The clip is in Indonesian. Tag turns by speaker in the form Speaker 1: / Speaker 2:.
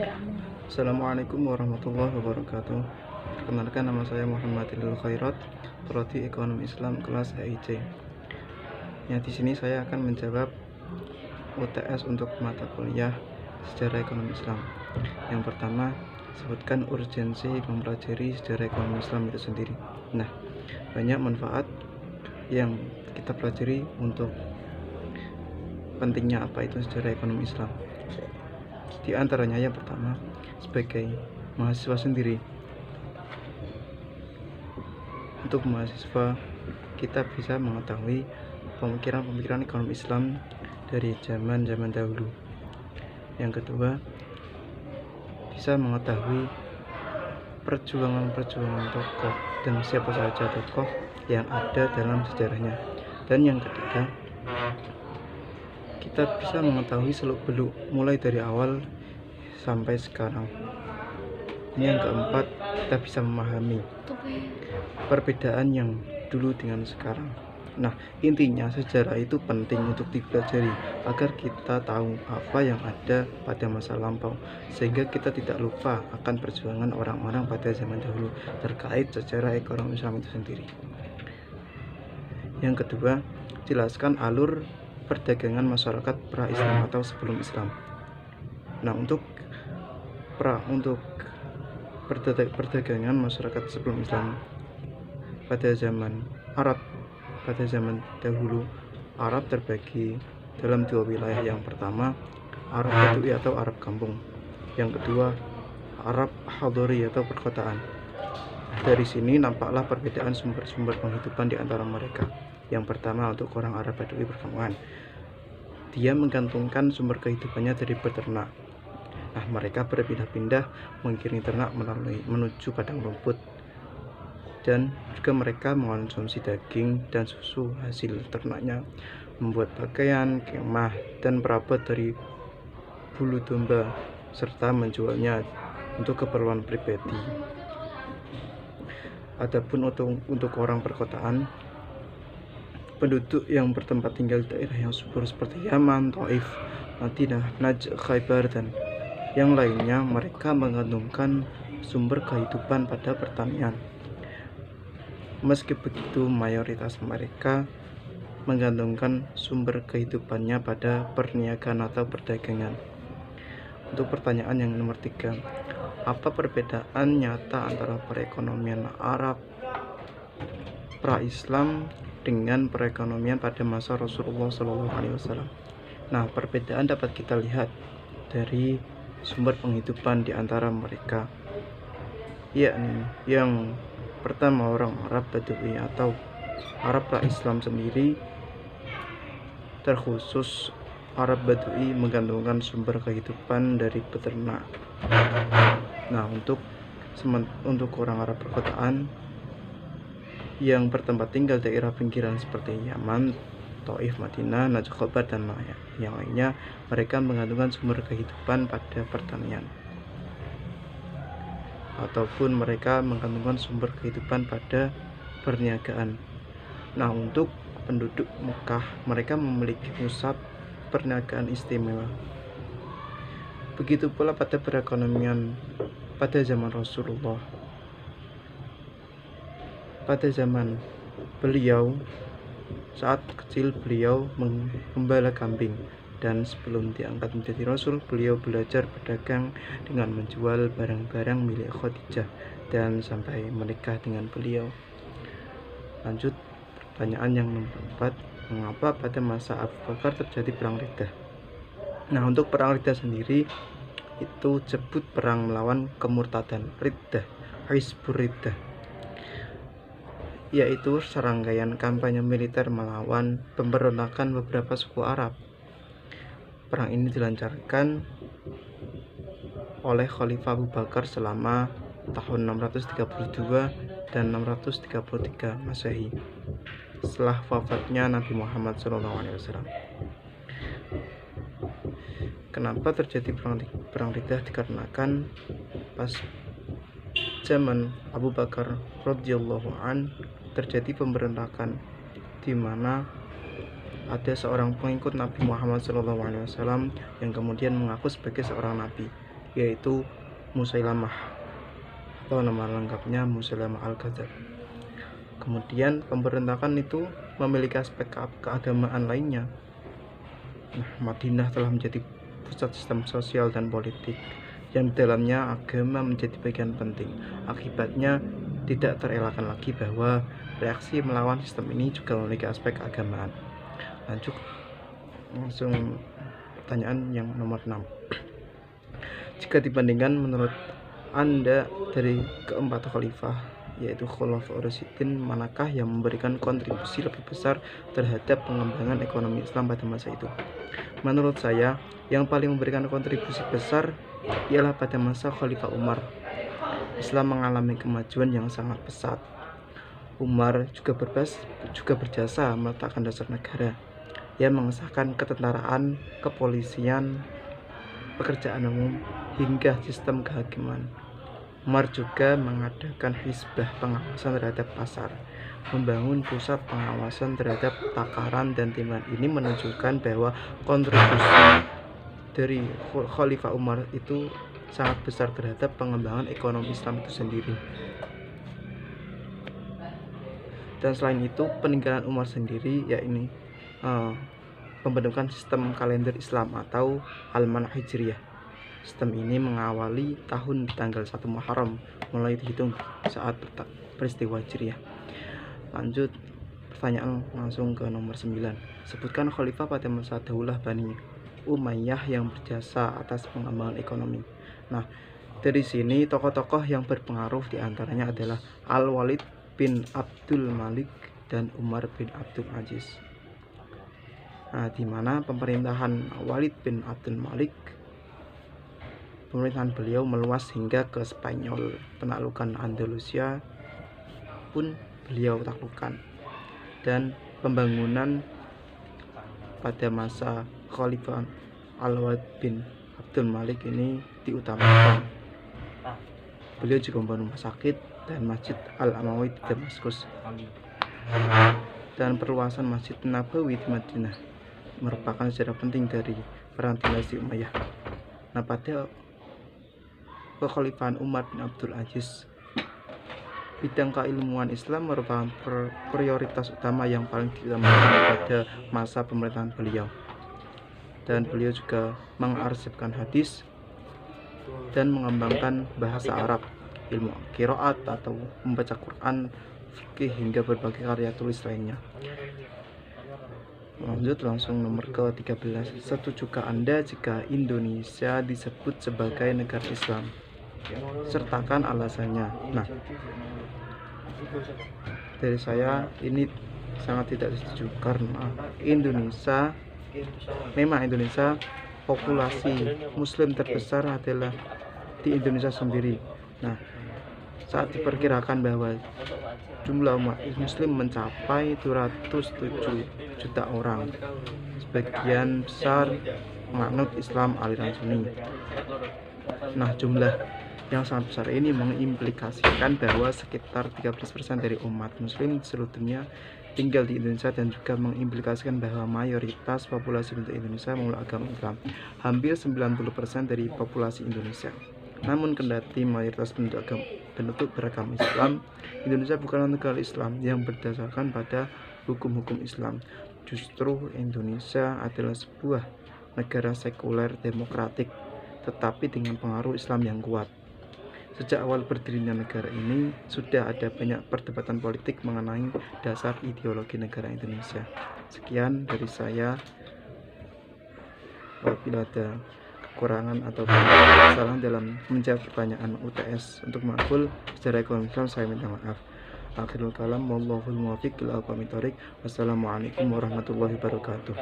Speaker 1: cerahmu.
Speaker 2: Assalamualaikum warahmatullahi wabarakatuh. Perkenalkan, nama saya Muhammad Ilul Khairat, Prodi Ekonomi Islam kelas HIC. Di sini saya akan menjawab UTS untuk mata kuliah Sejarah Ekonomi Islam. Yang pertama, sebutkan urgensi mempelajari sejarah ekonomi Islam itu sendiri. Nah, banyak manfaat yang kita pelajari untuk pentingnya apa itu sejarah ekonomi Islam. Di antaranya yang pertama, sebagai mahasiswa sendiri, untuk mahasiswa kita bisa mengetahui pemikiran-pemikiran ekonomi Islam dari zaman dahulu. Yang kedua, bisa mengetahui perjuangan tokoh dan siapa saja tokoh yang ada dalam sejarahnya. Dan yang ketiga, kita bisa mengetahui seluk-beluk mulai dari awal sampai sekarang. Ini yang keempat, kita bisa memahami perbedaan yang dulu dengan sekarang. Nah, intinya sejarah itu penting untuk dipelajari agar kita tahu apa yang ada pada masa lampau, sehingga kita tidak lupa akan perjuangan orang-orang pada zaman dahulu terkait sejarah ekonomi Islam itu sendiri. Yang kedua, jelaskan alur perdagangan masyarakat pra-Islam atau sebelum Islam. Nah, untuk perdagangan masyarakat sebelum Islam pada zaman Arab, pada zaman dahulu, Arab terbagi dalam dua wilayah. Yang pertama, Arab Badui atau Arab kampung. Yang kedua, Arab Hadori atau perkotaan. Dari sini nampaklah perbedaan sumber-sumber penghidupan di antara mereka. Yang pertama, untuk orang Arab Badui perkampungan, dia menggantungkan sumber kehidupannya dari beternak. Nah, mereka berpindah-pindah mengiringi ternak menuju padang rumput, dan juga mereka mengonsumsi daging dan susu hasil ternaknya, membuat pakaian, kemah, dan perabot dari bulu domba, serta menjualnya untuk keperluan pribadi. Adapun untuk orang perkotaan, penduduk yang bertempat tinggal di daerah yang subur seperti Yaman, Taif, Madinah, Najd, Khaybar, dan yang lainnya, mereka menggantungkan sumber kehidupan pada pertanian. Meski begitu, mayoritas mereka menggantungkan sumber kehidupannya pada perniagaan atau perdagangan. Untuk pertanyaan yang nomor 3, apa perbedaan nyata antara perekonomian Arab pra-Islam dengan perekonomian pada masa Rasulullah SAW? Nah, perbedaan dapat kita lihat dari sumber penghidupan di antara mereka, yakni yang pertama, orang Arab Badui atau Arab pra-Islam sendiri, terkhusus Arab Badui menggantungkan sumber kehidupan dari peternak. Nah, untuk orang Arab perkotaan yang bertempat tinggal daerah pinggiran seperti Yaman, Taif, Madinah, Najd, Khaybar, dan yang lainnya, mereka menggantungkan sumber kehidupan pada pertanian, ataupun mereka menggantungkan sumber kehidupan pada perniagaan. Nah, untuk penduduk Mekah, mereka memiliki pusat perniagaan istimewa. Begitu pula pada perekonomian pada zaman Rasulullah. Pada zaman beliau, saat kecil beliau menggembala kambing, dan sebelum diangkat menjadi Rasul, beliau belajar berdagang dengan menjual barang-barang milik Khadijah dan sampai menikah dengan beliau. Lanjut, pertanyaan yang nomor 4, mengapa pada masa Abu Bakar terjadi perang Riddah? Nah, untuk perang Riddah sendiri itu disebut perang melawan kemurtadan, Riddah, Hizbur Riddah, yaitu serangkaian kampanye militer melawan pemberontakan beberapa suku Arab. Perang ini dilancarkan oleh Khalifah Abu Bakar selama tahun 632 dan 633 Masehi, setelah wafatnya Nabi Muhammad SAW. Kenapa terjadi perang Riddah? Dikarenakan pas zaman Abu Bakar radhiyallahu an terjadi pemberontakan, di mana ada seorang pengikut Nabi Muhammad SAW yang kemudian mengaku sebagai seorang nabi. yaitu Musailamah, atau nama lengkapnya Musailamah Al-Kadzdzab. Kemudian pemberontakan itu memiliki aspek keagamaan lainnya. Madinah telah menjadi pusat sistem sosial dan politik yang di dalamnya agama menjadi bagian penting. Akibatnya tidak terelakkan lagi bahwa reaksi melawan sistem ini juga memiliki aspek keagamaan. Lanjut langsung pertanyaan yang nomor 6. Jika dibandingkan menurut Anda dari keempat khalifah yaitu Khulafaur Rasyidin, manakah yang memberikan kontribusi lebih besar terhadap pengembangan ekonomi Islam pada masa itu? Menurut saya, yang paling memberikan kontribusi besar ialah pada masa Khalifah Umar. Islam mengalami kemajuan yang sangat pesat. Umar juga berjasa meletakkan dasar negara. Ia mengesahkan ketentaraan, kepolisian, pekerjaan umum, hingga sistem kehakiman. Umar juga mengadakan hisbah pengawasan terhadap pasar, membangun pusat pengawasan terhadap takaran dan timbangan. Ini menunjukkan bahwa kontribusi dari Khalifah Umar itu sangat besar terhadap pengembangan ekonomi Islam itu sendiri. Dan selain itu, peninggalan Umar sendiri yakni pembentukan sistem kalender Islam atau Al-Manah Hijriyah. Sistem ini mengawali tahun tanggal 1 Muharram mulai dihitung saat peristiwa Hijriyah. Lanjut pertanyaan langsung ke nomor 9. Sebutkan khalifah pada masa Daulah Bani Umayyah yang berjasa atas pengembangan ekonomi. Nah, dari sini tokoh-tokoh yang berpengaruh diantaranya adalah Al-Walid bin Abdul Malik dan Umar bin Abdul Aziz. Nah, di mana pemerintahan Walid bin Abdul Malik, pemerintahan beliau meluas hingga ke Spanyol. Penaklukan Andalusia pun beliau taklukkan. Dan pembangunan pada masa Khalifah Al-Walid bin Abdul Malik ini diutamakan. Beliau juga membangun rumah sakit dan Masjid Al-Amawi di Damaskus. Dan perluasan Masjid Nabawi di Madinah merupakan sejarah penting dari perang dinasti Umayyah. Nah, pada kekhalifahan Umar bin Abdul Aziz, bidang keilmuan Islam merupakan prioritas utama yang paling diutamakan pada masa pemerintahan beliau. Dan beliau juga mengarsipkan hadis dan mengembangkan bahasa Arab, ilmu qiraat atau membaca Quran, fikih, hingga berbagai karya tulis lainnya. Lanjut langsung nomor ke-13. Setujukah Anda jika Indonesia disebut sebagai negara Islam? Sertakan alasannya. Nah, dari saya ini sangat tidak setuju karena memang Indonesia populasi muslim terbesar adalah di Indonesia sendiri. Nah, saat diperkirakan bahwa jumlah umat muslim mencapai 207 juta orang, sebagian besar menganut Islam aliran Sunni. Nah, jumlah yang sangat besar ini mengimplikasikan bahwa sekitar 13% dari umat muslim di seluruh dunia tinggal di Indonesia, dan juga mengimplikasikan bahwa mayoritas populasi penduduk Indonesia memeluk agama Islam, hampir 90% dari populasi Indonesia. Namun kendati mayoritas penduduk beragama Islam, Indonesia bukanlah negara Islam yang berdasarkan pada hukum-hukum Islam. Justru Indonesia adalah sebuah negara sekuler demokratik, tetapi dengan pengaruh Islam yang kuat. Sejak awal berdirinya negara ini, sudah ada banyak perdebatan politik mengenai dasar ideologi negara Indonesia. Sekian dari saya. Apabila ada kekurangan atau kesalahan dalam menjawab pertanyaan UTS untuk makbul secara ekonomi Islam, saya minta maaf. Akhirul kalam, wallahul muwaffiq ila aqwamit thoriq. Wassalamualaikum warahmatullahi wabarakatuh.